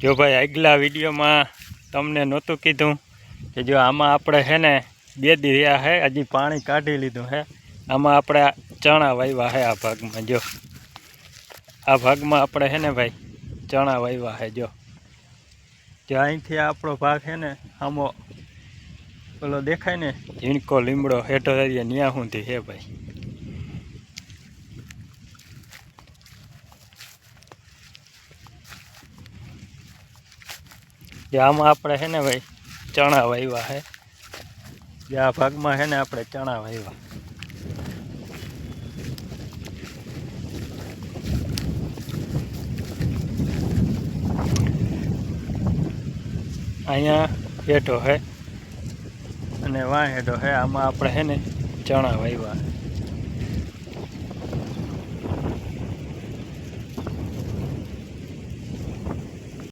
જો ભાઈ આગલા વિડીયોમાં તમને નહોતું કીધું કે જો આમાં આપણે હે ને 2 દી રહ્યા હે, હજી પાણી કાઢી લીધું હે। આમાં આપણે ચણા વાવ્યા હે। આ ભાગમાં જો, આ ભાગમાં આપણે હે ને ભાઈ ચણા વાવ્યા હે। જો અહીંથી આપણો ભાગ હે ને આમો પેલો દેખાય ને ઝીણકો લીમડો હેઠો થઈએ ન્યા સુધી હે ભાઈ। જે આમાં આપણે હે ને ભાઈ ચણા વાવ્યા હે। જે આ ભાગમાં હે ને આપણે ચણા વાવ્યા। અહીંયા હેઠો હે અને વાં હેઠો હે, આમાં આપણે હે ને ચણા વાવ્યા।